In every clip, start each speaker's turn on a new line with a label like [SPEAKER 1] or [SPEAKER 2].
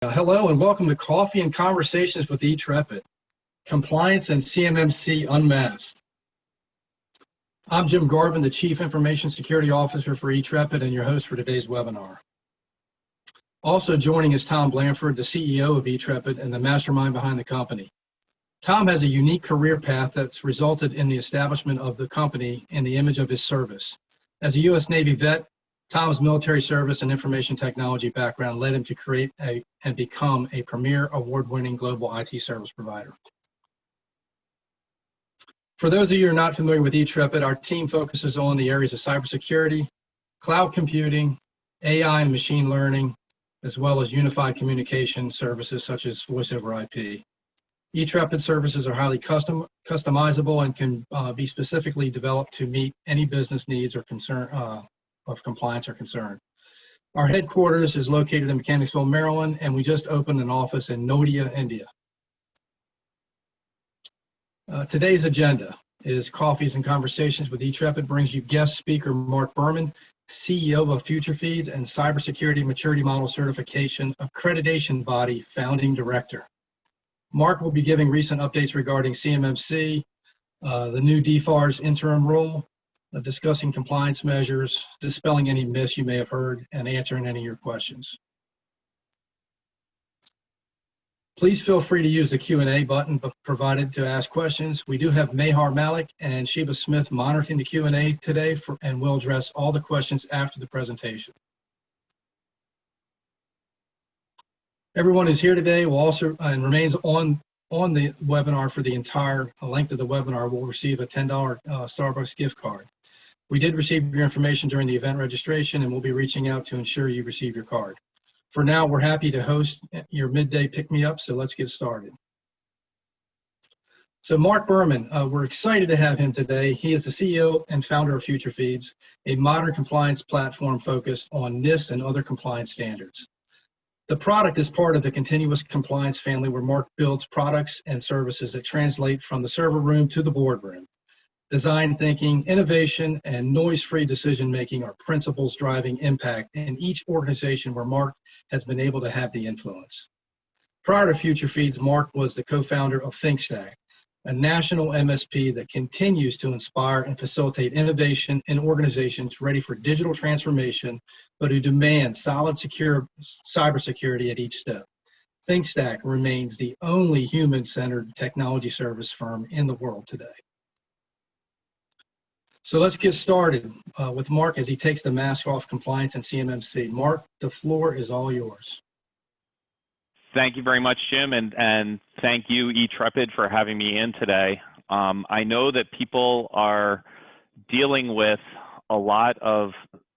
[SPEAKER 1] Hello and welcome to Coffee and Conversations with eTrepid, Compliance and CMMC Unmasked. I'm Jim Garvin, the Chief Information Security Officer for eTrepid and your host for today's webinar. Also joining is Tom Blanford, the CEO of eTrepid and the mastermind behind the company. Tom has a unique career path that's resulted in the establishment of the company in the image of his service. As a U.S. Navy vet, Tom's military service and information technology background led him to create and become a premier award-winning global IT service provider. For those of you who are not familiar with eTrepid, our team focuses on the areas of cybersecurity, cloud computing, AI and machine learning, as well as unified communication services such as voice over IP. eTrepid services are highly customizable and can be specifically developed to meet any business needs or concern of compliance or concern. Our headquarters is located in Mechanicsville, Maryland, and we just opened an office in Noida, India. Today's agenda is Coffees and Conversations with eTrepid brings you guest speaker Mark Berman, CEO of FutureFeed and Cybersecurity Maturity Model Certification Accreditation Body Founding Director. Mark will be giving recent updates regarding CMMC, the new DFARS interim rule, discussing compliance measures, dispelling any myths you may have heard, and answering any of your questions. Please feel free to use the Q&A button provided to ask questions. We do have Mahar Malik and Sheba Smith monitoring the Q&A today, and we'll address all the questions after the presentation. Everyone who's here today will also and remains on the webinar for the entire length of the webinar will receive a $10 Starbucks gift card. We did receive your information during the event registration, and we'll be reaching out to ensure you receive your card. For now, we're happy to host your midday pick-me-up, so let's get started. So Mark Berman, we're excited to have him today. He is the CEO and founder of FutureFeed, a modern compliance platform focused on NIST and other compliance standards. The product is part of the continuous compliance family where Mark builds products and services that translate from the server room to the boardroom. Design thinking, innovation, and noise-free decision-making are principles driving impact in each organization where Mark has been able to have the influence. Prior to FutureFeed, Mark was the co-founder of ThinkStack, a national MSP that continues to inspire and facilitate innovation in organizations ready for digital transformation, but who demand solid, secure cybersecurity at each step. ThinkStack remains the only human-centered technology service firm in the world today. So let's get started with Mark as he takes the mask off compliance and CMMC. Mark, the floor is all yours.
[SPEAKER 2] Thank you very much, Jim, and thank you, eTrepid, for having me in today. I know that people are dealing with a lot of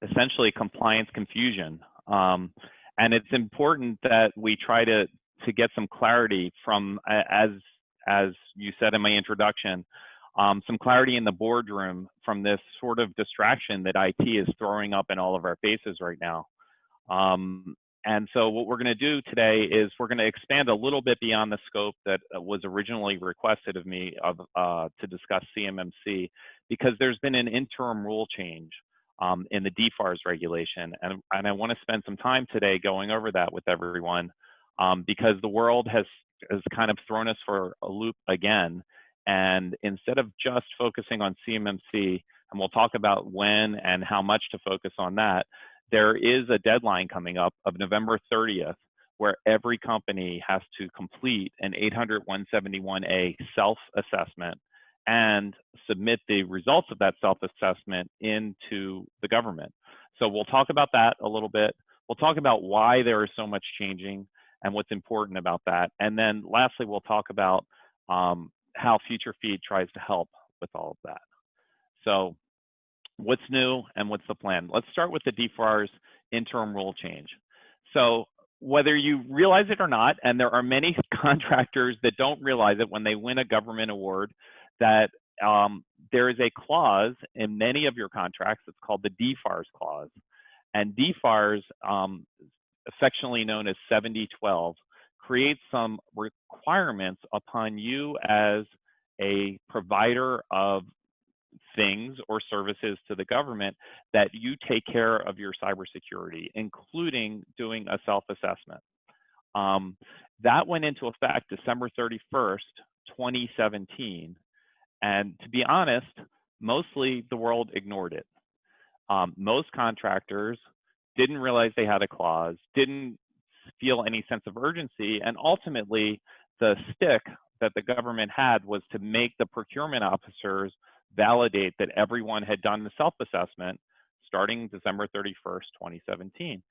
[SPEAKER 2] essentially compliance confusion, and it's important that we try to get some clarity from, as you said in my introduction, some clarity in the boardroom from this sort of distraction that IT is throwing up in all of our faces right now. And so what we're going to do today is we're going to expand a little bit beyond the scope that was originally requested of me to discuss CMMC, because there's been an interim rule change in the DFARS regulation. And I want to spend some time today going over that with everyone, because the world has kind of thrown us for a loop again. And instead of just focusing on CMMC, and we'll talk about when and how much to focus on that, there is a deadline coming up of November 30th where every company has to complete an 800-171A self-assessment and submit the results of that self-assessment into the government. So we'll talk about that a little bit. We'll talk about why there is so much changing and what's important about that. And then lastly, we'll talk about how FutureFeed tries to help with all of that. So what's new and what's the plan? Let's start with the DFARS interim rule change. So whether you realize it or not, and there are many contractors that don't realize it when they win a government award, that there is a clause in many of your contracts that's called the DFARS clause. And DFARS, affectionately known as 7012, creates some requirements upon you as a provider of things or services to the government that you take care of your cybersecurity, including doing a self-assessment. That went into effect December 31st, 2017. And to be honest, mostly the world ignored it. Most contractors didn't realize they had a clause, didn't feel any sense of urgency, and ultimately the stick that the government had was to make the procurement officers validate that everyone had done the self-assessment starting December 31st, 2017.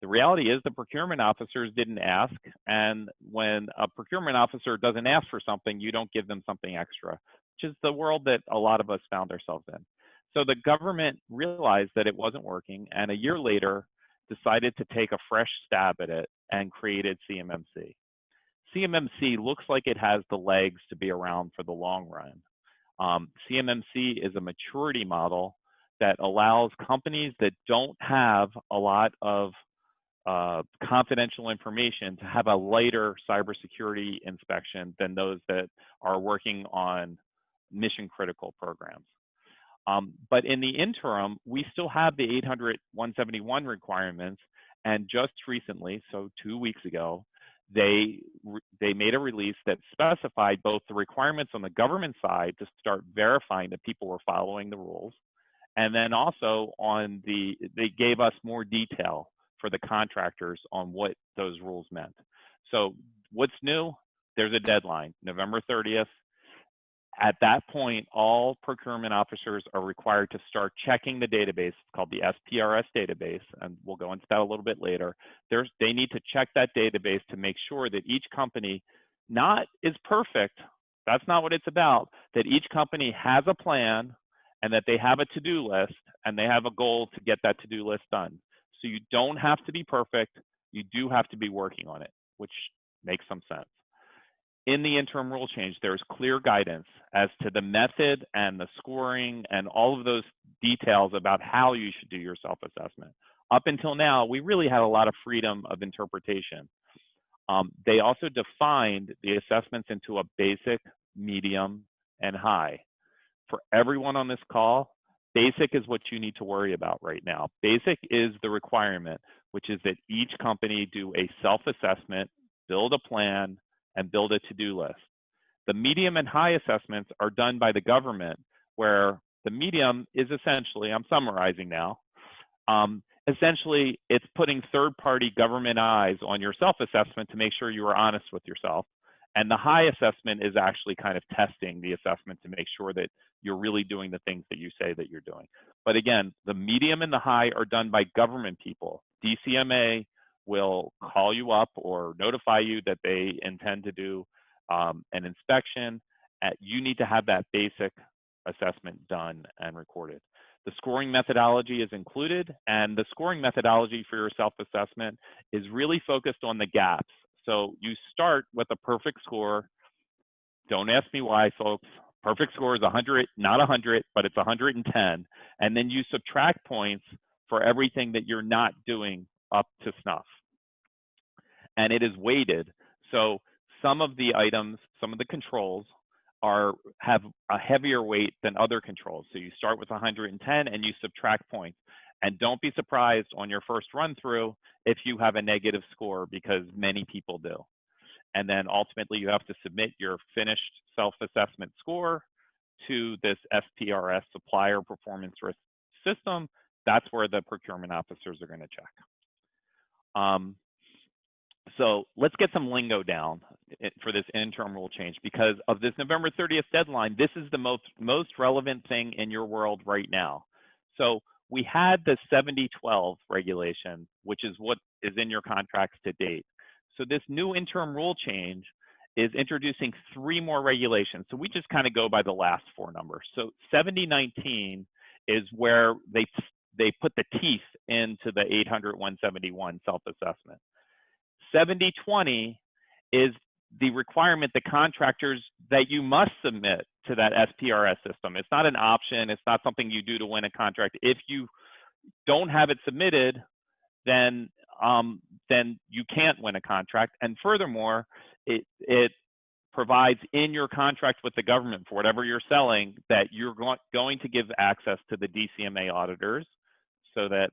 [SPEAKER 2] The reality is the procurement officers didn't ask, and when a procurement officer doesn't ask for something, you don't give them something extra, which is the world that a lot of us found ourselves in. So the government realized that it wasn't working, and a year later decided to take a fresh stab at it and created CMMC. CMMC looks like it has the legs to be around for the long run. CMMC is a maturity model that allows companies that don't have a lot of confidential information to have a lighter cybersecurity inspection than those that are working on mission critical programs. But in the interim, we still have the 800-171 requirements, and just recently, so 2 weeks ago, they made a release that specified both the requirements on the government side to start verifying that people were following the rules, and then also they gave us more detail for the contractors on what those rules meant. So what's new? There's a deadline, November 30th. At that point, all procurement officers are required to start checking the database. It's called the SPRS database, and we'll go into that a little bit later. They need to check that database to make sure that each company is perfect. That's not what it's about. That each company has a plan and that they have a to-do list and they have a goal to get that to-do list done. So you don't have to be perfect. You do have to be working on it, which makes some sense. In the interim rule change, there's clear guidance as to the method and the scoring and all of those details about how you should do your self-assessment. Up until now, we really had a lot of freedom of interpretation. They also defined the assessments into a basic, medium, and high. For everyone on this call, basic is what you need to worry about right now. Basic is the requirement, which is that each company do a self-assessment, build a plan, and build a to-do list. The medium and high assessments are done by the government, where the medium is essentially, I'm summarizing now, essentially it's putting third-party government eyes on your self-assessment to make sure you are honest with yourself. And the high assessment is actually kind of testing the assessment to make sure that you're really doing the things that you say that you're doing. But again, the medium and the high are done by government people. DCMA will call you up or notify you that they intend to do an inspection. You need to have that basic assessment done and recorded. The scoring methodology is included, and the scoring methodology for your self-assessment is really focused on the gaps. So you start with a perfect score. Don't ask me why, folks. Perfect score is 100, not 100, but it's 110. And then you subtract points for everything that you're not doing up to snuff. And it is weighted. So some of the items, some of the controls have a heavier weight than other controls. So you start with 110 and you subtract points. And don't be surprised on your first run through if you have a negative score, because many people do. And then ultimately you have to submit your finished self-assessment score to this SPRS, Supplier Performance Risk System. That's where the procurement officers are going to check. So let's get some lingo down for this interim rule change, because of this November 30th deadline. This is the most relevant thing in your world right now. So we had the 7012 regulation, which is what is in your contracts to date. So this new interim rule change is introducing 3 more regulations. So we just kind of go by the last 4 numbers. So 7019 is where they put the teeth into the 800-171 self-assessment. 7020 is the requirement, the contractors, that you must submit to that SPRS system. It's not an option. It's not something you do to win a contract. If you don't have it submitted, then you can't win a contract. And furthermore, it provides in your contract with the government for whatever you're selling that you're going to give access to the DCMA auditors so that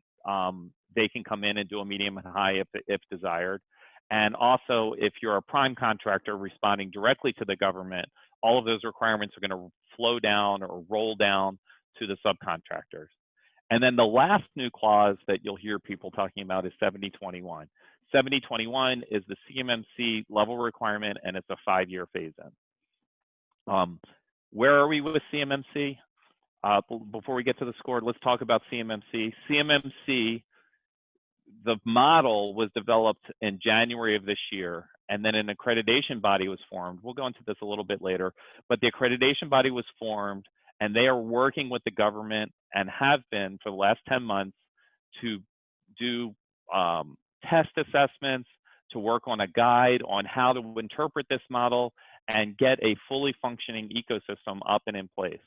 [SPEAKER 2] they can come in and do a medium and high if desired. And also, if you're a prime contractor responding directly to the government, all of those requirements are going to flow down or roll down to the subcontractors. And then the last new clause that you'll hear people talking about is 7021. 7021 is the CMMC level requirement, and it's a 5-year phase-in. Where are we with CMMC? Before we get to the score, let's talk about CMMC. CMMC, the model was developed in January of this year, and then an accreditation body was formed. We'll go into this a little bit later, but the accreditation body was formed, and they are working with the government and have been for the last 10 months to do test assessments, to work on a guide on how to interpret this model and get a fully functioning ecosystem up and in place.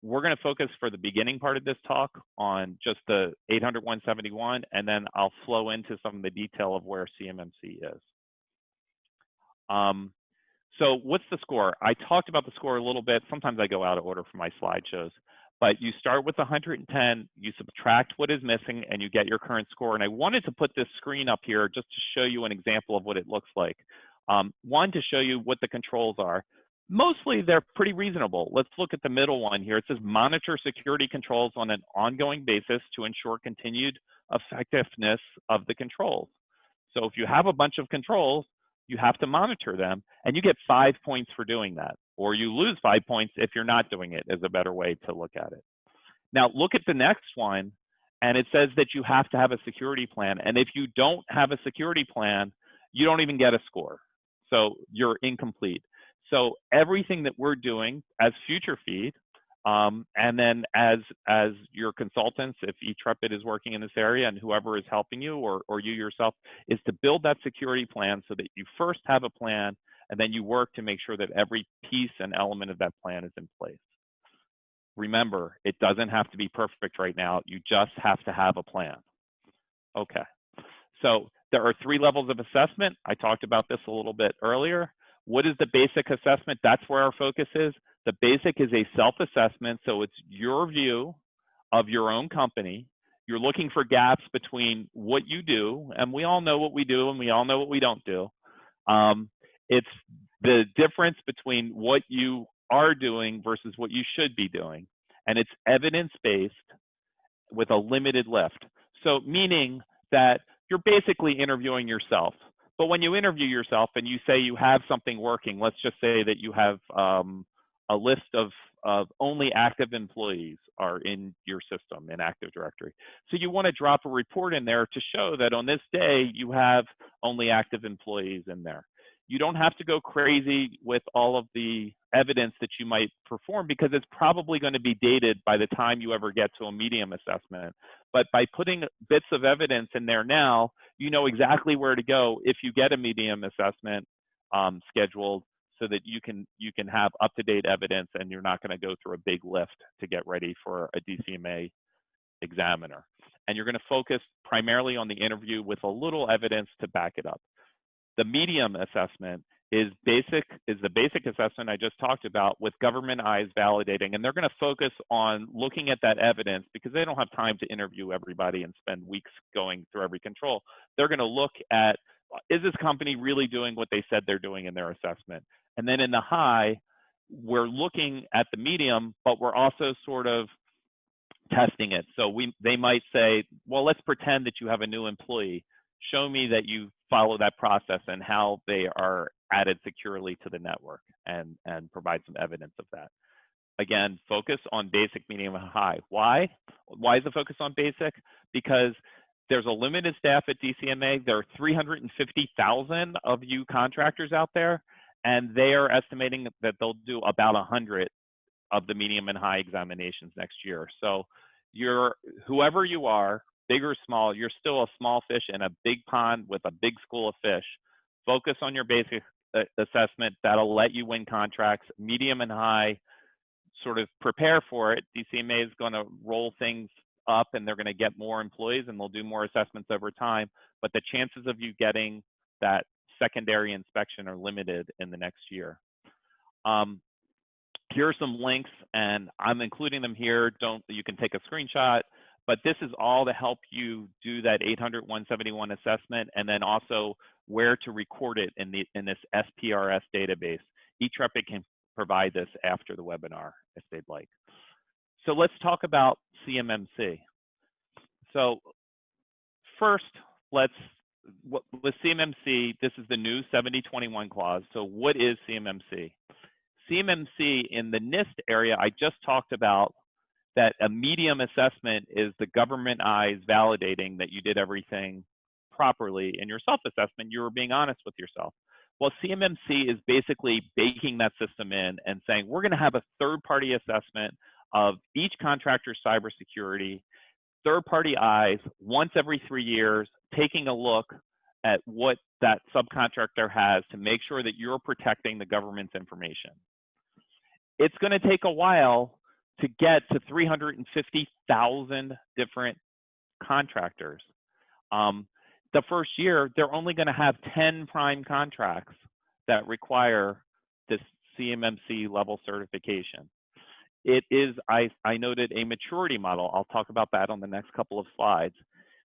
[SPEAKER 2] We're going to focus for the beginning part of this talk on just the 800-171, and then I'll flow into some of the detail of where CMMC is. So what's the score? I talked about the score a little bit. Sometimes I go out of order for my slideshows, but you start with 110, you subtract what is missing, and you get your current score. And I wanted to put this screen up here just to show you an example of what it looks like. One, to show you what the controls are. Mostly they're pretty reasonable. Let's look at the middle one here. It says monitor security controls on an ongoing basis to ensure continued effectiveness of the controls. So if you have a bunch of controls, you have to monitor them, and you get 5 points for doing that. Or you lose 5 points if you're not doing it, is a better way to look at it. Now look at the next one, and it says that you have to have a security plan. And if you don't have a security plan, you don't even get a score. So you're incomplete. So everything that we're doing as FutureFeed, and then as your consultants, if eTrepid is working in this area and whoever is helping you or you yourself, is to build that security plan so that you first have a plan and then you work to make sure that every piece and element of that plan is in place. Remember, it doesn't have to be perfect right now. You just have to have a plan. Okay. So there are 3 levels of assessment. I talked about this a little bit earlier. What is the basic assessment? That's where our focus is. The basic is a self-assessment, so it's your view of your own company. You're looking for gaps between what you do, and we all know what we do, and we all know what we don't do. It's the difference between what you are doing versus what you should be doing, and it's evidence-based with a limited lift. So meaning that you're basically interviewing yourself. But when you interview yourself and you say you have something working, let's just say that you have a list of only active employees are in your system in Active Directory. So you want to drop a report in there to show that on this day you have only active employees in there. You don't have to go crazy with all of the evidence that you might perform because it's probably going to be dated by the time you ever get to a medium assessment. But by putting bits of evidence in there now, you know exactly where to go if you get a medium assessment scheduled so that you can have up-to-date evidence and you're not going to go through a big lift to get ready for a DCMA examiner. And you're going to focus primarily on the interview with a little evidence to back it up. The medium assessment is the basic assessment I just talked about with government eyes validating, and they're going to focus on looking at that evidence because they don't have time to interview everybody and spend weeks going through every control. They're going to look at, is this company really doing what they said they're doing in their assessment? And then in the high, we're looking at the medium, but we're also sort of testing it. So they might say, well, let's pretend that you have a new employee. Show me that you follow that process and how they are added securely to the network and provide some evidence of that. Again, focus on basic, medium, and high. Why? Why is the focus on basic? Because there's a limited staff at DCMA. There are 350,000 of you contractors out there, and they are estimating that they'll do about 100 of the medium and high examinations next year. So whoever you are, big or small, you're still a small fish in a big pond with a big school of fish. Focus on your basic assessment. That'll let you win contracts. Medium and high, sort of prepare for it. DCMA is going to roll things up and they're going to get more employees and they'll do more assessments over time. But the chances of you getting that secondary inspection are limited in the next year. Here are some links, and I'm including them here. You can take a screenshot, But this is all to help you do that 800-171 assessment, and then also where to record it in this SPRS database. eTrepid can provide this after the webinar if they'd like. So let's talk about CMMC. So first, with CMMC, this is the new 7021 clause. So what is CMMC? CMMC in the NIST area, I just talked about that a medium assessment is the government eyes validating that you did everything properly. In your self-assessment, you were being honest with yourself. Well, CMMC is basically baking that system in and saying, we're going to have a third-party assessment of each contractor's cybersecurity, third-party eyes, once every 3 years, taking a look at what that subcontractor has to make sure that you're protecting the government's information. It's going to take a while to get to 350,000 different contractors. The first year, they're only going to have 10 prime contracts that require this CMMC level certification. It is, I noted, a maturity model. I'll talk about that on the next couple of slides.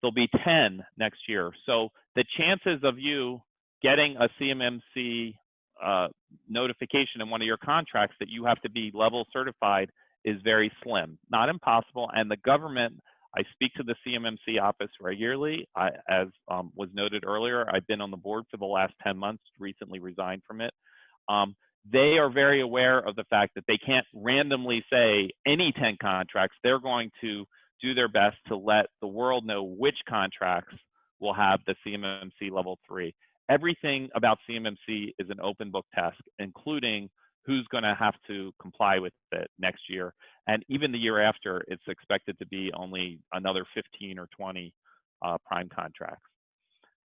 [SPEAKER 2] There'll be 10 next year. So the chances of you getting a CMMC notification in one of your contracts that you have to be level certified is very slim, not impossible. And the government, I speak to the CMMC office regularly. As was noted earlier, I've been on the board for the last 10 months, recently resigned from it. They are very aware of the fact that they can't randomly say any 10 contracts. They're going to do their best to let the world know which contracts will have the CMMC level 3. Everything about CMMC is an open book test, including who's going to have to comply with it next year. And even the year after, it's expected to be only another 15 or 20 prime contracts.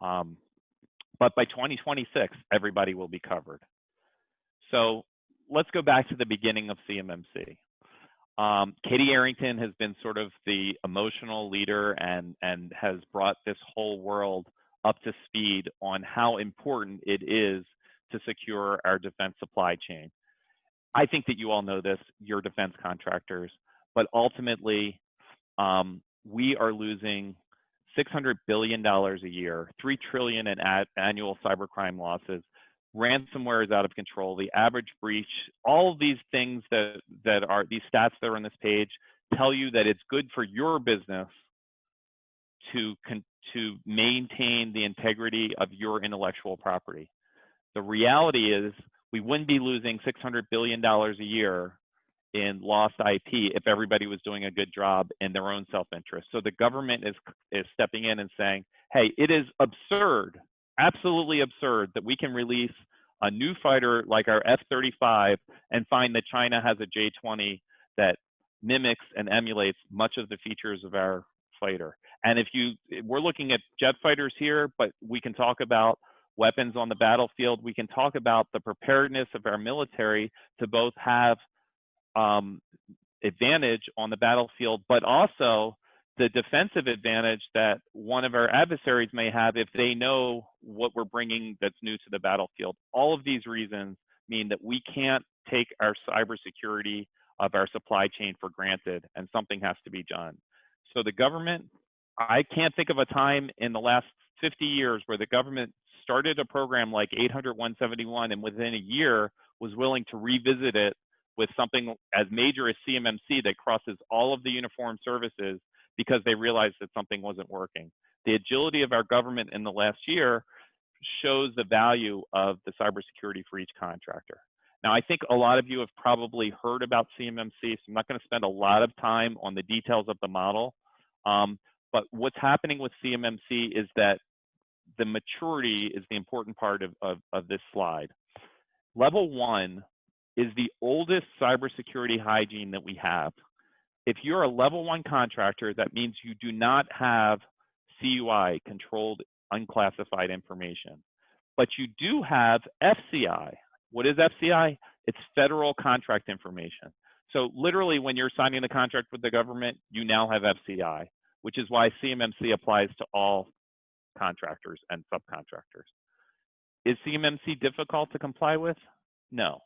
[SPEAKER 2] But by 2026, everybody will be covered. So let's go back to the beginning of CMMC. Katie Arrington has been sort of the emotional leader and has brought this whole world up to speed on how important it is to secure our defense supply chain. I think that you all know this, you're defense contractors, but ultimately we are losing $600 billion a year, $3 trillion in annual cybercrime losses. Ransomware is out of control. The average breach, all of these things that are these stats that are on this page tell you that it's good for your business to maintain the integrity of your intellectual property. The reality is we wouldn't be losing $600 billion a year in lost IP if everybody was doing a good job in their own self-interest. So the government is stepping in and saying, hey, it is absurd, absolutely absurd that we can release a new fighter like our F-35 and find that China has a J-20 that mimics and emulates much of the features of our fighter. And we're looking at jet fighters here, but we can talk about weapons on the battlefield. We can talk about the preparedness of our military to both have advantage on the battlefield, but also the defensive advantage that one of our adversaries may have if they know what we're bringing that's new to the battlefield. All of these reasons mean that we can't take our cybersecurity of our supply chain for granted, and something has to be done. So the government, I can't think of a time in the last 50 years where the government started a program like 800-171 and within a year was willing to revisit it with something as major as CMMC that crosses all of the uniformed services because they realized that something wasn't working. The agility of our government in the last year shows the value of the cybersecurity for each contractor. Now, I think a lot of you have probably heard about CMMC, so I'm not going to spend a lot of time on the details of the model. But what's happening with CMMC is that the maturity is the important part of this slide. Level 1 is the oldest cybersecurity hygiene that we have. If you're a level 1 contractor, that means you do not have CUI, controlled unclassified information. But you do have FCI. What is FCI? It's federal contract information. So literally when you're signing the contract with the government, you now have FCI, which is why CMMC applies to all contractors and subcontractors. Is CMMC difficult to comply with? No.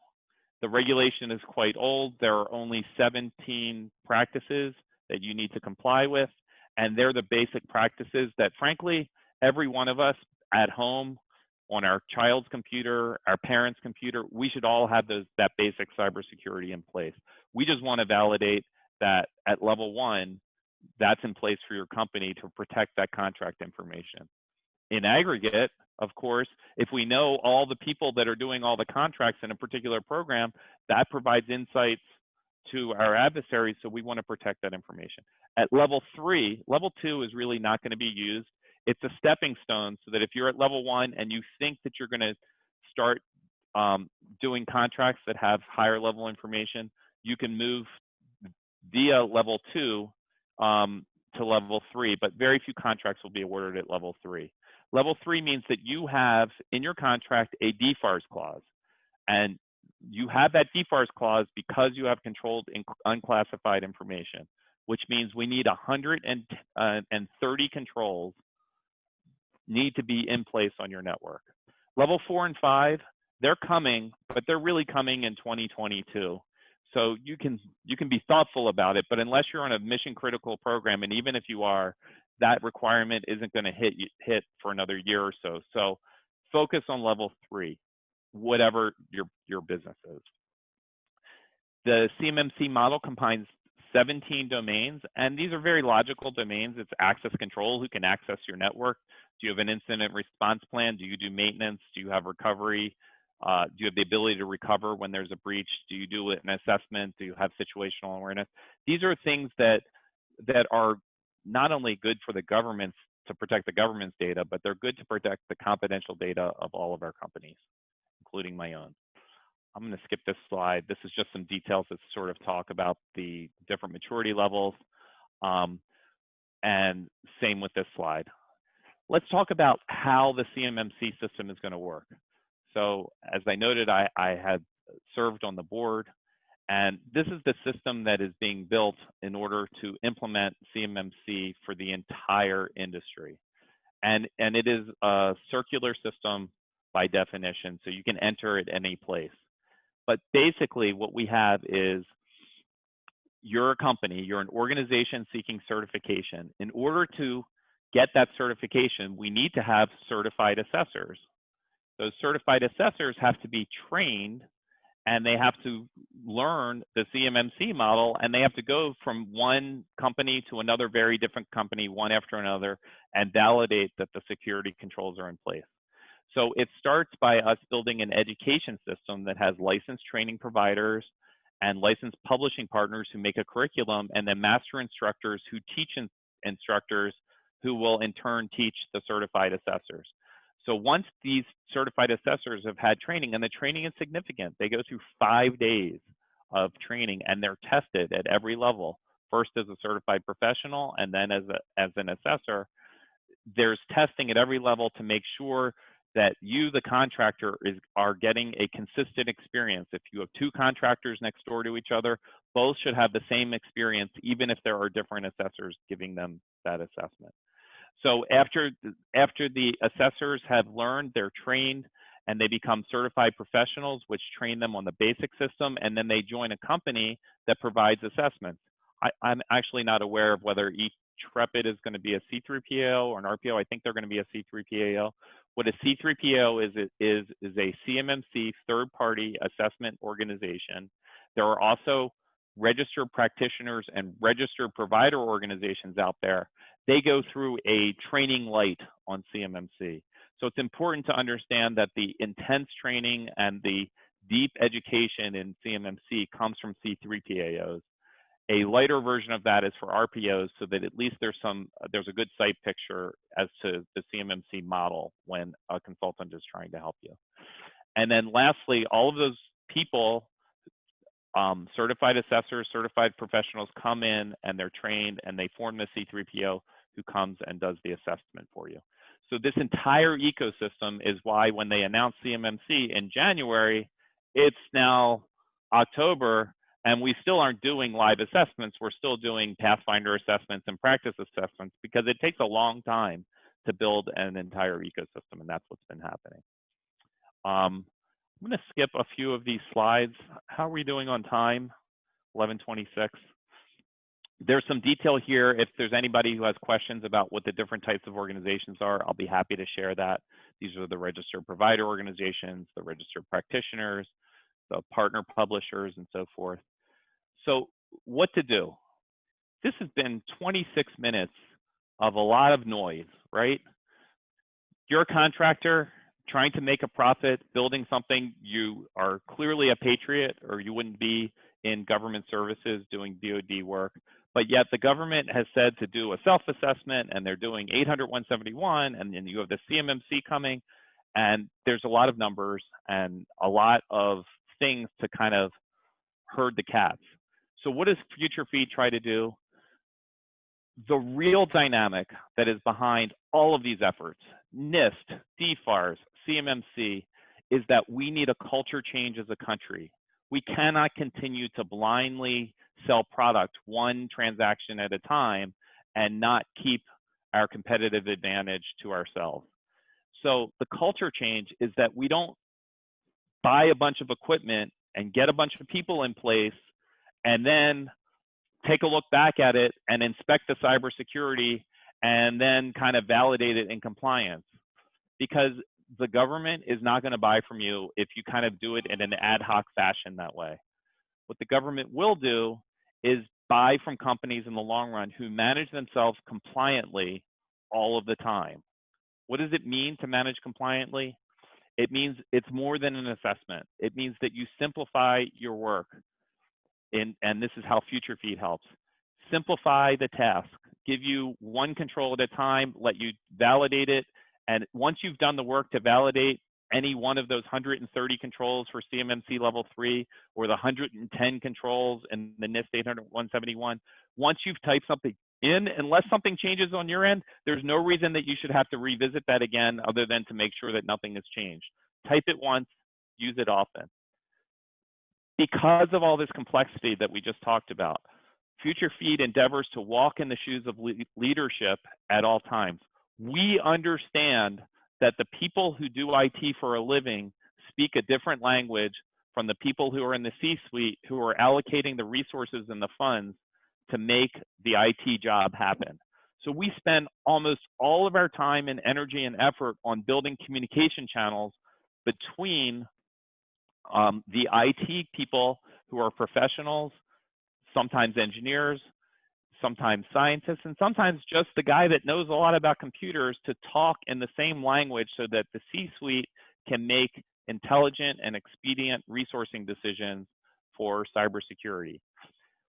[SPEAKER 2] The regulation is quite old. There are only 17 practices that you need to comply with. And they're the basic practices that, frankly, every one of us at home, on our child's computer, our parents' computer, we should all have that basic cybersecurity in place. We just want to validate that at level 1, that's in place for your company to protect that contract information. In aggregate, of course, if we know all the people that are doing all the contracts in a particular program, that provides insights to our adversaries, so we want to protect that information. At level 3, level 2 is really not going to be used. It's a stepping stone, so that if you're at level 1 and you think that you're going to start doing contracts that have higher level information, you can move via level 2 to level 3, but very few contracts will be awarded at level 3. Level 3 means that you have in your contract a DFARS clause, and you have that DFARS clause because you have controlled unclassified information, which means we need 130 controls need to be in place on your network. Level 4 and 5, they're coming, but they're really coming in 2022. So you can be thoughtful about it, but unless you're on a mission critical program, and even if you are, that requirement isn't going to hit for another year or so. So focus on level 3, whatever your business is. The CMMC model combines 17 domains, and these are very logical domains. It's access control, who can access your network. Do you have an incident response plan? Do you do maintenance? Do you have recovery? Do you have the ability to recover when there's a breach? Do you do an assessment? Do you have situational awareness? These are things that are not only good for the governments to protect the government's data, but they're good to protect the confidential data of all of our companies, including my own. I'm going to skip this slide. This is just some details that sort of talk about the different maturity levels, and same with this slide. Let's talk about how the CMMC system is going to work. So as I noted, I had served on the board, and this is the system that is being built in order to implement CMMC for the entire industry. And it is a circular system by definition, so you can enter at any place. But basically what we have is, you're a company, you're an organization seeking certification. In order to get that certification, we need to have certified assessors. Those certified assessors have to be trained, and they have to learn the CMMC model, and they have to go from one company to another very different company, one after another, and validate that the security controls are in place. So it starts by us building an education system that has licensed training providers and licensed publishing partners who make a curriculum, and then master instructors who teach instructors who will in turn teach the certified assessors. So once these certified assessors have had training, and the training is significant, they go through 5 days of training, and they're tested at every level, first as a certified professional and then as an assessor. There's testing at every level to make sure that you, the contractor, are getting a consistent experience. If you have 2 contractors next door to each other, both should have the same experience, even if there are different assessors giving them that assessment. So after the assessors have learned, they're trained, and they become certified professionals, which train them on the basic system, and then they join a company that provides assessments. I'm actually not aware of whether eTrepid is going to be a C3PAO or an RPO. I think they're going to be a C3PAO. What a C3PAO is a CMMC third-party assessment organization. There are also registered practitioners and registered provider organizations out there. They go through a training light on CMMC. So it's important to understand that the intense training and the deep education in CMMC comes from C3PAOs. A lighter version of that is for RPOs, so that at least there's a good sight picture as to the CMMC model when a consultant is trying to help you. And then lastly, all of those people, certified assessors, certified professionals, come in and they're trained, and they form the C3PO who comes and does the assessment for you. So this entire ecosystem is why when they announced CMMC in January, it's now October, and we still aren't doing live assessments. We're still doing Pathfinder assessments and practice assessments, because it takes a long time to build an entire ecosystem, and that's what's been happening. I'm going to skip a few of these slides. How are we doing on time? 11:26. There's some detail here. If there's anybody who has questions about what the different types of organizations are, I'll be happy to share that. These are the registered provider organizations, the registered practitioners, the partner publishers, and so forth. So what to do? This has been 26 minutes of a lot of noise, right? You're a contractor trying to make a profit, building something. You are clearly a patriot, or you wouldn't be in government services doing DoD work. But yet the government has said to do a self-assessment, and they're doing 800-171, and then you have the CMMC coming, and there's a lot of numbers and a lot of things to kind of herd the cats. So what does FutureFeed try to do? The real dynamic that is behind all of these efforts, NIST, DFARS, CMMC, is that we need a culture change as a country. We cannot continue to blindly sell product one transaction at a time and not keep our competitive advantage to ourselves. So the culture change is that we don't buy a bunch of equipment and get a bunch of people in place and then take a look back at it and inspect the cybersecurity and then kind of validate it in compliance. Because the government is not going to buy from you if you kind of do it in an ad hoc fashion that way. What the government will do is buy from companies in the long run who manage themselves compliantly all of the time. What does it mean to manage compliantly? It means it's more than an assessment. It means that you simplify your work. And this is how FutureFeed helps. Simplify the task. Give you one control at a time, let you validate it. And once you've done the work to validate any one of those 130 controls for CMMC level 3 or the 110 controls in the NIST 800-171, once you've typed something in, unless something changes on your end, there's no reason that you should have to revisit that again other than to make sure that nothing has changed. Type it once, use it often. Because of all this complexity that we just talked about, FutureFeed endeavors to walk in the shoes of leadership at all times. We understand that the people who do IT for a living speak a different language from the people who are in the C-suite who are allocating the resources and the funds to make the IT job happen. So we spend almost all of our time and energy and effort on building communication channels between the IT people who are professionals, sometimes engineers, sometimes scientists, and sometimes just the guy that knows a lot about computers to talk in the same language so that the C-suite can make intelligent and expedient resourcing decisions for cybersecurity.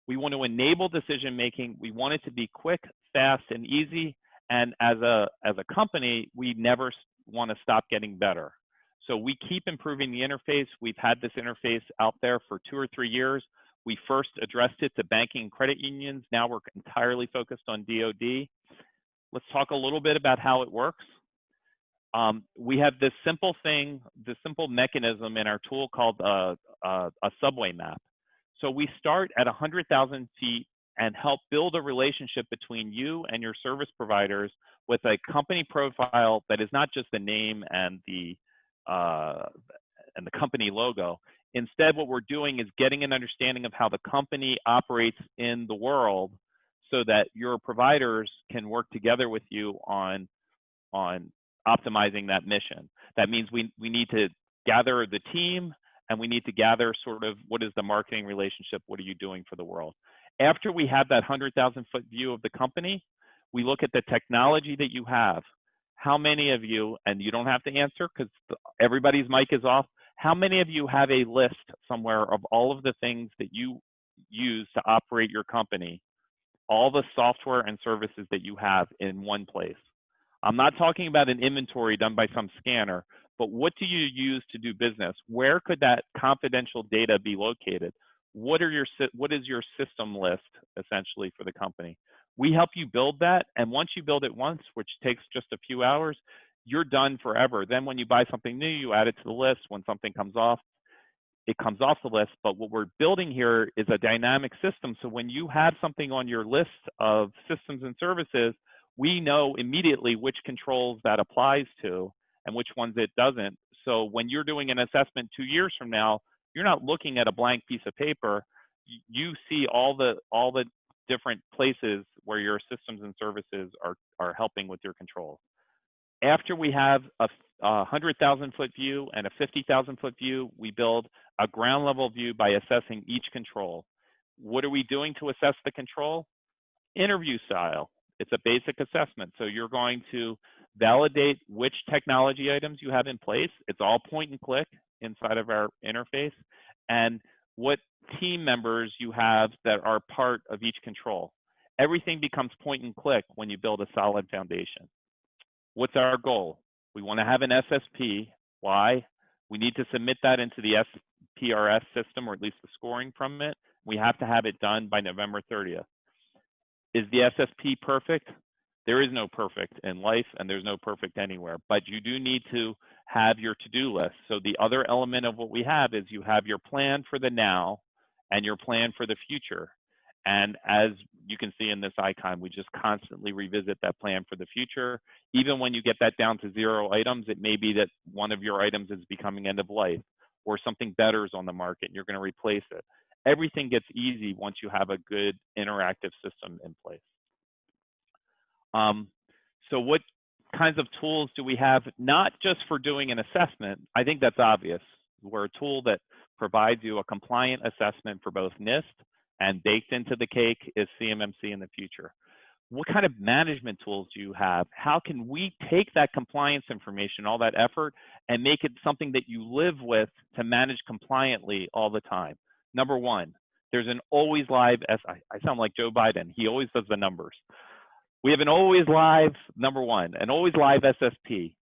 [SPEAKER 2] We want to enable decision making. We want it to be quick, fast, and easy. And as a company, we never want to stop getting better. So we keep improving the interface. We've had this interface out there for 2 or 3 years. We first addressed it to banking and credit unions. Now we're entirely focused on DoD. Let's talk a little bit about how it works. We have this simple thing, this simple mechanism in our tool called a subway map. So we start at 100,000 feet and help build a relationship between you and your service providers with a company profile that is not just the name and the company logo. Instead, what we're doing is getting an understanding of how the company operates in the world so that your providers can work together with you on optimizing that mission. That means we need to gather the team, and we need to gather sort of what is the marketing relationship, what are you doing for the world. After we have that 100,000-foot view of the company, we look at the technology that you have. How many of you, and you don't have to answer because everybody's mic is off, how many of you have a list somewhere of all of the things that you use to operate your company, all the software and services that you have in one place? I'm not talking about an inventory done by some scanner, but what do you use to do business? Where could that confidential data be located? What is your system list essentially for the company? We help you build that, and once you build it once, which takes just a few hours, you're done forever. Then when you buy something new, you add it to the list. When something comes off, it comes off the list. But what we're building here is a dynamic system. So when you have something on your list of systems and services, we know immediately which controls that applies to and which ones it doesn't. So when you're doing an assessment 2 years from now, you're not looking at a blank piece of paper. You see all the different places where your systems and services are helping with your control. After we have a 100,000-foot view and a 50,000-foot view, we build a ground level view by assessing each control. What are we doing to assess the control? Interview style. It's a basic assessment. So you're going to validate which technology items you have in place. It's all point and click inside of our interface, and what team members you have that are part of each control. Everything becomes point and click when you build a solid foundation. What's our goal? We want to have an SSP. Why? We need to submit that into the SPRS system, or at least the scoring from it. We have to have it done by November 30th. Is the SSP perfect? There is no perfect in life, and there's no perfect anywhere, but you do need to have your to-do list. So the other element of what we have is you have your plan for the now and your plan for the future. And as you can see in this icon, we just constantly revisit that plan for the future. Even when you get that down to 0 items, it may be that one of your items is becoming end of life, or something better is on the market and you're going to replace it. Everything gets easy once you have a good interactive system in place. So what kinds of tools do we have, not just for doing an assessment? I think that's obvious. We're a tool that provides you a compliant assessment for both NIST, and baked into the cake is CMMC in the future. What kind of management tools do you have? How can we take that compliance information, all that effort, and make it something that you live with to manage compliantly all the time? Number one, there's an always live, I sound like Joe Biden, he always does the numbers. We have an always live, number one, an always live SSP,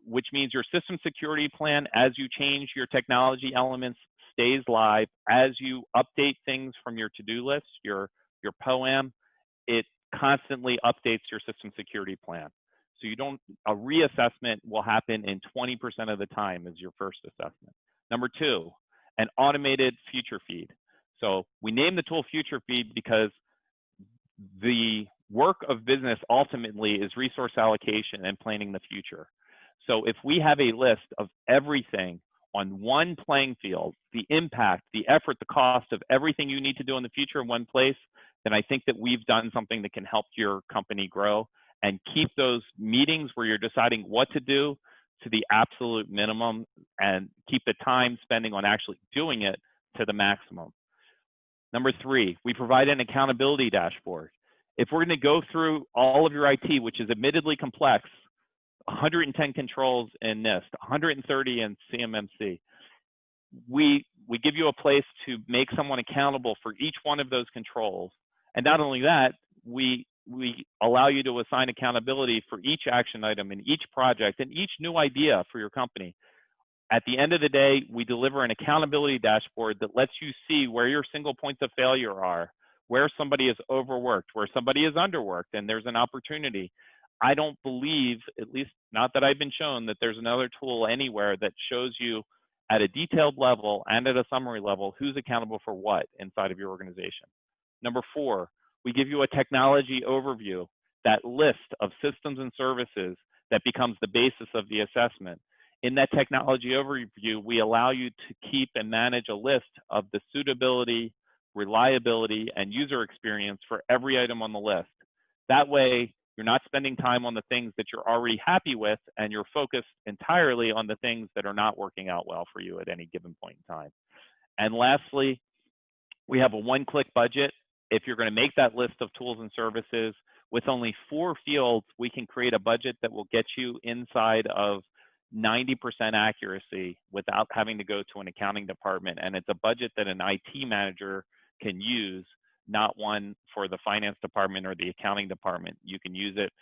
[SPEAKER 2] which means your system security plan, as you change your technology elements, stays live. As you update things from your to-do list, your POAM, it constantly updates your system security plan. So a reassessment will happen in 20% of the time as your first assessment. Number two, an automated FutureFeed. So we named the tool FutureFeed because the work of business ultimately is resource allocation and planning the future. So if we have a list of everything on one playing field, the impact, the effort, the cost of everything you need to do in the future in one place, then I think that we've done something that can help your company grow, and keep those meetings where you're deciding what to do to the absolute minimum, and keep the time spending on actually doing it to the maximum. Number three, we provide an accountability dashboard. If we're going to go through all of your IT, which is admittedly complex, 110 controls in NIST, 130 in CMMC, we give you a place to make someone accountable for each one of those controls. And not only that, we allow you to assign accountability for each action item in each project and each new idea for your company. At the end of the day, we deliver an accountability dashboard that lets you see where your single points of failure are, where somebody is overworked, where somebody is underworked, and there's an opportunity. I don't believe, at least not that I've been shown, that there's another tool anywhere that shows you at a detailed level and at a summary level who's accountable for what inside of your organization. Number four, we give you a technology overview, that list of systems and services that becomes the basis of the assessment. In that technology overview, we allow you to keep and manage a list of the suitability, reliability, and user experience for every item on the list. That way, you're not spending time on the things that you're already happy with, and you're focused entirely on the things that are not working out well for you at any given point in time. And lastly, we have a one-click budget. If you're going to make that list of tools and services, with only 4 fields, we can create a budget that will get you inside of 90% accuracy without having to go to an accounting department. And it's a budget that an IT manager can use, not one for the finance department or the accounting department. You can use it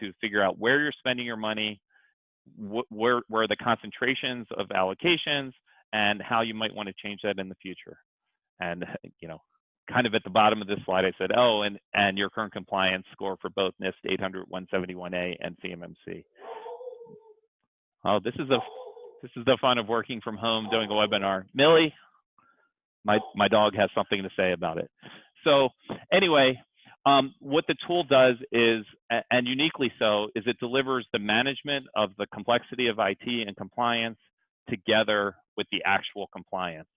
[SPEAKER 2] to figure out where you're spending your money, where the concentrations of allocations, and how you might want to change that in the future. And, you know, kind of at the bottom of this slide, I said, oh, and your current compliance score for both NIST 800-171A and CMMC. Oh, this is the fun of working from home doing a webinar. Millie, my dog has something to say about it. So anyway, what the tool does is, and uniquely so, is it delivers the management of the complexity of IT and compliance together with the actual compliance.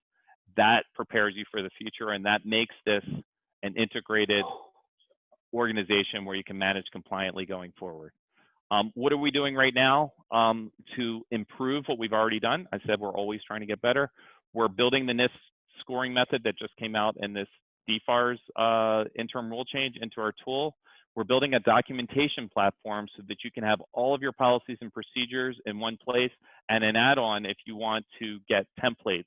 [SPEAKER 2] That prepares you for the future, and that makes this an integrated organization where you can manage compliantly going forward. What are we doing right now to improve what we've already done? I said we're always trying to get better. We're building the NIST scoring method that just came out in this DFARS interim rule change into our tool. We're building a documentation platform so that you can have all of your policies and procedures in one place, and an add-on if you want to get templates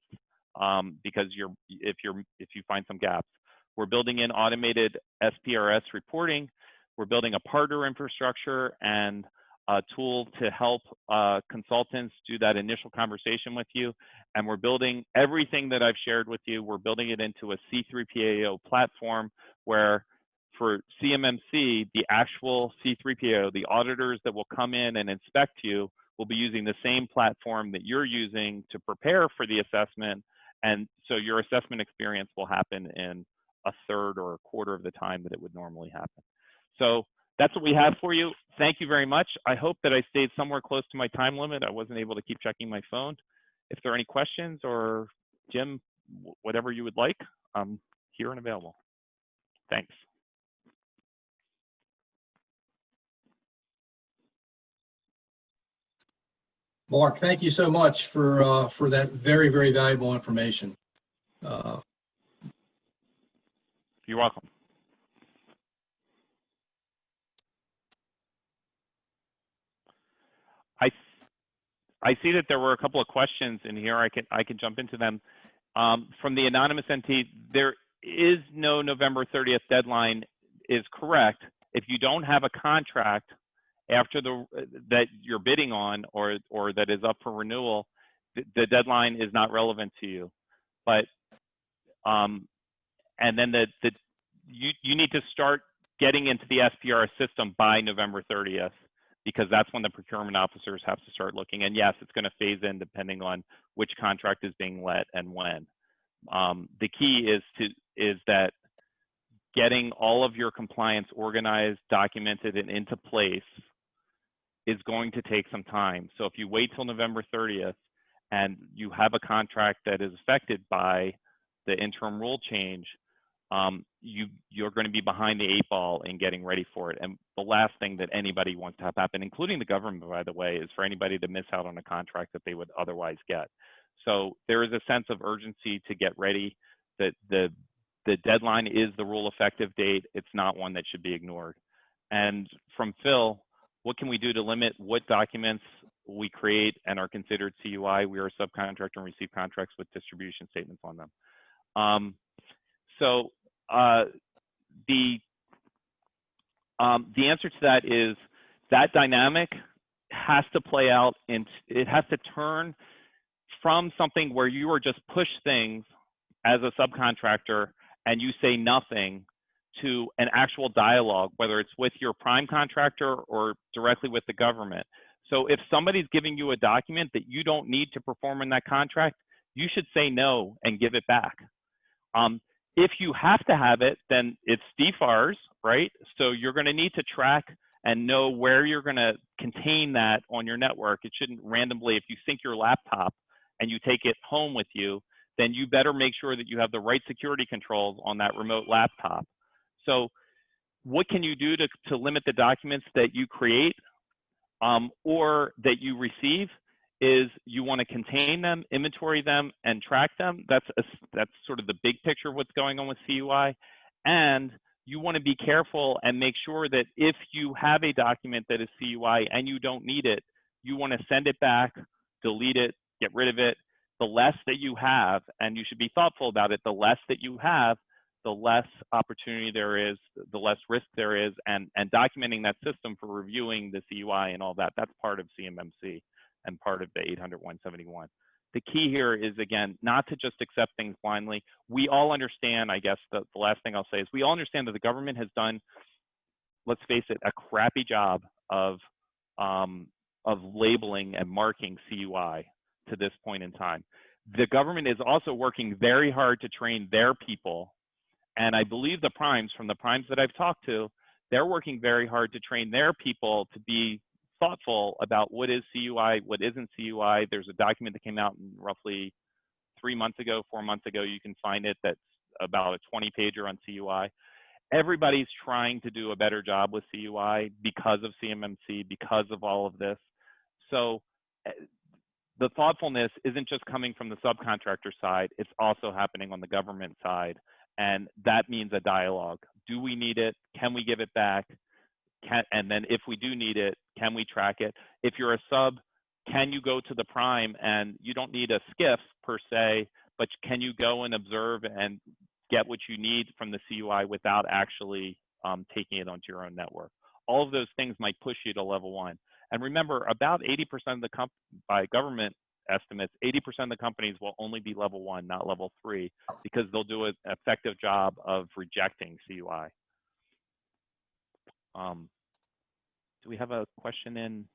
[SPEAKER 2] because if you find some gaps. We're building in automated SPRS reporting. We're building a partner infrastructure and a tool to help consultants do that initial conversation with you. And we're building everything that I've shared with you. We're building it into a C3PAO platform where for CMMC, the actual C3PAO, the auditors that will come in and inspect you will be using the same platform that you're using to prepare for the assessment. And so your assessment experience will happen in a third or a quarter of the time that it would normally happen. So that's what we have for you. Thank you very much. I hope that I stayed somewhere close to my time limit. I wasn't able to keep checking my phone. If there are any questions, or Jim, whatever you would like, I'm here and available. Thanks.
[SPEAKER 1] Mark, thank you so much for that very, very valuable information.
[SPEAKER 2] You're welcome. I see that there were a couple of questions in here. I can jump into them. From the anonymous NT, there is no November 30th deadline is correct. If you don't have a contract after that you're bidding on or that is up for renewal, the deadline is not relevant to you. But and then you need to start getting into the SPRS system by November 30th, because that's when the procurement officers have to start looking. And yes, it's going to phase in depending on which contract is being let and when. The key is that getting all of your compliance organized, documented, and into place is going to take some time. So if you wait till November 30th and you have a contract that is affected by the interim rule change, you're going to be behind the 8-ball in getting ready for it. And the last thing that anybody wants to have happen, including the government, by the way, is for anybody to miss out on a contract that they would otherwise get. So there is a sense of urgency to get ready. That the deadline is the rule effective date. It's not one that should be ignored. And from Phil, what can we do to limit what documents we create and are considered CUI? We are a subcontractor and receive contracts with distribution statements on them. The answer to that is that dynamic has to play out, and it has to turn from something where you are just push things as a subcontractor and you say nothing, to an actual dialogue, whether it's with your prime contractor or directly with the government. So if somebody's giving you a document that you don't need to perform in that contract, you should say no and give it back. If you have to have it, then it's DFARS, right? So you're going to need to track and know where you're going to contain that on your network. It shouldn't randomly, if you sync your laptop and you take it home with you, then you better make sure that you have the right security controls on that remote laptop. So what can you do to limit the documents that you create or that you receive? Is you want to contain them, inventory them, and track them. That's sort of the big picture of what's going on with CUI. And you want to be careful and make sure that if you have a document that is CUI and you don't need it, you want to send it back, delete it, get rid of it. The less that you have, and you should be thoughtful about it, the less that you have, the less opportunity there is, the less risk there is, and documenting that system for reviewing the CUI and all that, that's part of CMMC and part of the 800-171. The key here is, again, not to just accept things blindly. We all understand, I guess the last thing I'll say is we all understand that the government has done, let's face it, a crappy job of labeling and marking CUI to this point in time. The government is also working very hard to train their people. And I believe the primes, from the primes that I've talked to, they're working very hard to train their people to be thoughtful about what is CUI, what isn't CUI. There's a document that came out roughly 3 months ago, 4 months ago. You can find it. That's about a 20-pager on CUI. Everybody's trying to do a better job with CUI because of CMMC, because of all of this. So the thoughtfulness isn't just coming from the subcontractor side, it's also happening on the government side. And that means a dialogue. Do we need it? Can we give it back? And then if we do need it, can we track it? If you're a sub, can you go to the prime and you don't need a SCIF per se, but can you go and observe and get what you need from the CUI without actually taking it onto your own network? All of those things might push you to level 1. And remember, about 80% of the by government estimates, 80% of the companies will only be level 1, not level 3, because they'll do an effective job of rejecting CUI. Do we have a question in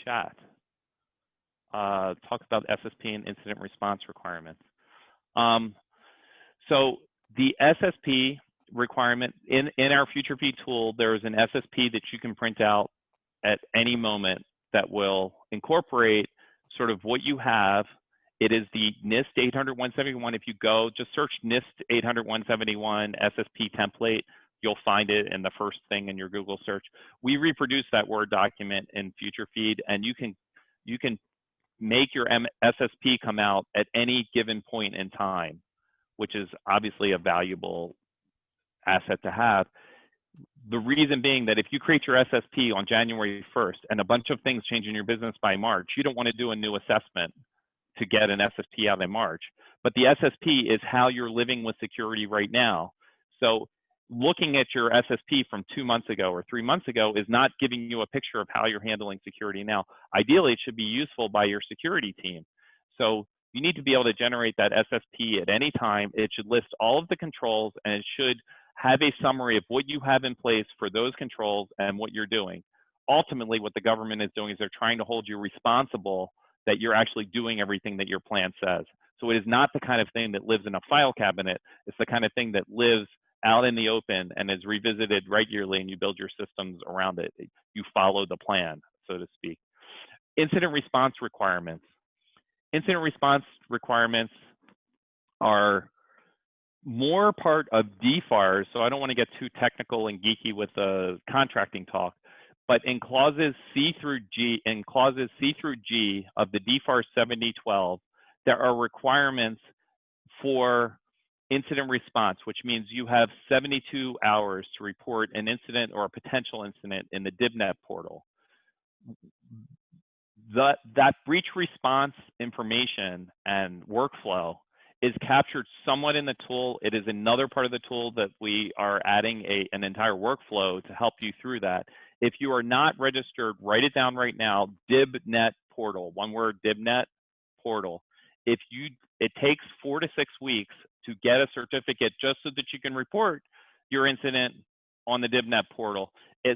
[SPEAKER 2] chat? Talk about SSP and incident response requirements. So the SSP requirement in our FutureFeed tool, there is an SSP that you can print out at any moment that will incorporate sort of what you have. It is the NIST 800-171. If you go, just search NIST 800-171 SSP template, you'll find it in the first thing in your Google search. We reproduce that Word document in FutureFeed, and you can make your SSP come out at any given point in time, which is obviously a valuable asset to have. The reason being that if you create your SSP on January 1st and a bunch of things change in your business by March, you don't want to do a new assessment to get an SSP out in March. But the SSP is how you're living with security right now. So looking at your SSP from 2 months ago or 3 months ago is not giving you a picture of how you're handling security now. Ideally, it should be useful by your security team. So you need to be able to generate that SSP at any time. It should list all of the controls, and it should have a summary of what you have in place for those controls and what you're doing. Ultimately, what the government is doing is they're trying to hold you responsible that you're actually doing everything that your plan says. So it is not the kind of thing that lives in a file cabinet. It's the kind of thing that lives out in the open and is revisited regularly, and you build your systems around it. You follow the plan, so to speak. Incident response requirements. Incident response requirements are more part of DFARS, so I don't want to get too technical and geeky with the contracting talk, but in clauses C through G of the DFARS 7012, there are requirements for incident response, which means you have 72 hours to report an incident or a potential incident in the DIBnet portal. That breach response information and workflow is captured somewhat in the tool. It is another part of the tool that we are adding an entire workflow to help you through that. If you are not registered, write it down right now, DIBnet portal, one word, DIBnet portal. It takes 4 to 6 weeks to get a certificate just so that you can report your incident on the DIBnet portal.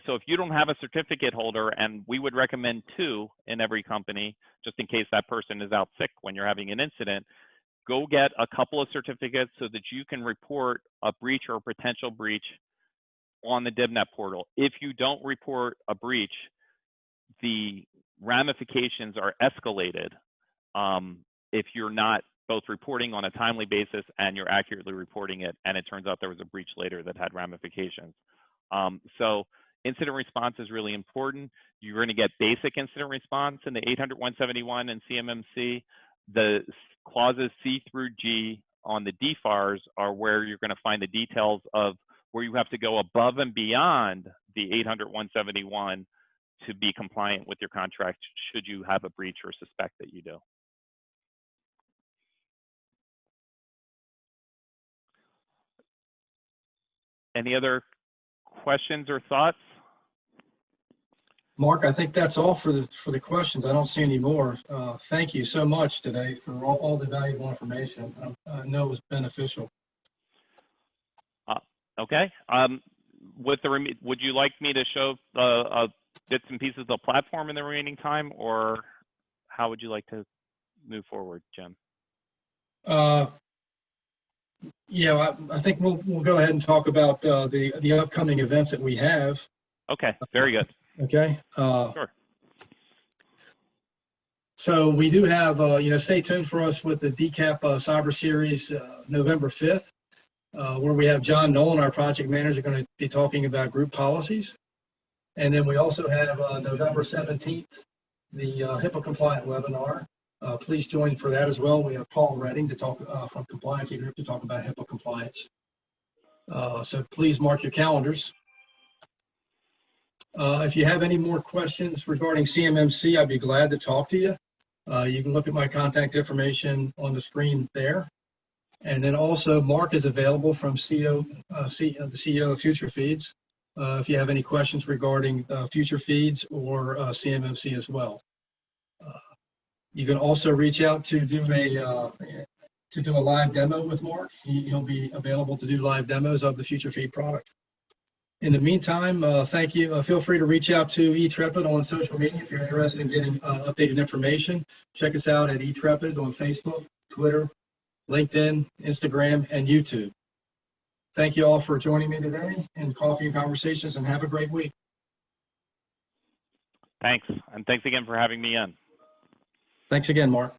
[SPEAKER 2] So if you don't have a certificate holder, and we would recommend 2 in every company, just in case that person is out sick when you're having an incident, go get a couple of certificates so that you can report a breach or a potential breach on the DIBnet portal. If you don't report a breach, the ramifications are escalated if you're not both reporting on a timely basis and you're accurately reporting it, and it turns out there was a breach later that had ramifications. So incident response is really important. You're going to get basic incident response in the 800-171 and CMMC. The clauses C through G on the DFARS are where you're going to find the details of where you have to go above and beyond the 800-171 to be compliant with your contract should you have a breach or suspect that you do. Any other questions or thoughts?
[SPEAKER 1] Mark, I think that's all for the questions. I don't see any more. Thank you so much today for all the valuable information. I know it was beneficial.
[SPEAKER 2] Okay. Would you like me to show bits and pieces of the platform in the remaining time, or how would you like to move forward, Jim?
[SPEAKER 1] Yeah, I think we'll go ahead and talk about the upcoming events that we have.
[SPEAKER 2] Okay, very good.
[SPEAKER 1] Okay.
[SPEAKER 2] Sure.
[SPEAKER 1] So we do have, stay tuned for us with the DCAP Cyber Series November 5th. where we have John Nolan, our project manager, going to be talking about group policies. And then we also have November 17th, the HIPAA compliant webinar. Please join for that as well. We have Paul Redding to talk from Compliancy Group to talk about HIPAA compliance. So please mark your calendars. If you have any more questions regarding CMMC, I'd be glad to talk to you. You can look at my contact information on the screen there. And then also Mark is available from the CEO of FutureFeeds. If you have any questions regarding FutureFeeds or CMMC as well. You can also reach out to do a live demo with Mark. He'll be available to do live demos of the FutureFeed product. In the meantime, thank you. Feel free to reach out to eTrepid on social media if you're interested in getting updated information. Check us out at eTrepid on Facebook, Twitter, LinkedIn, Instagram, and YouTube. Thank you all for joining me today in Coffee and Conversations, and have a great week.
[SPEAKER 2] Thanks, and thanks again for having me in.
[SPEAKER 1] Thanks again, Mark.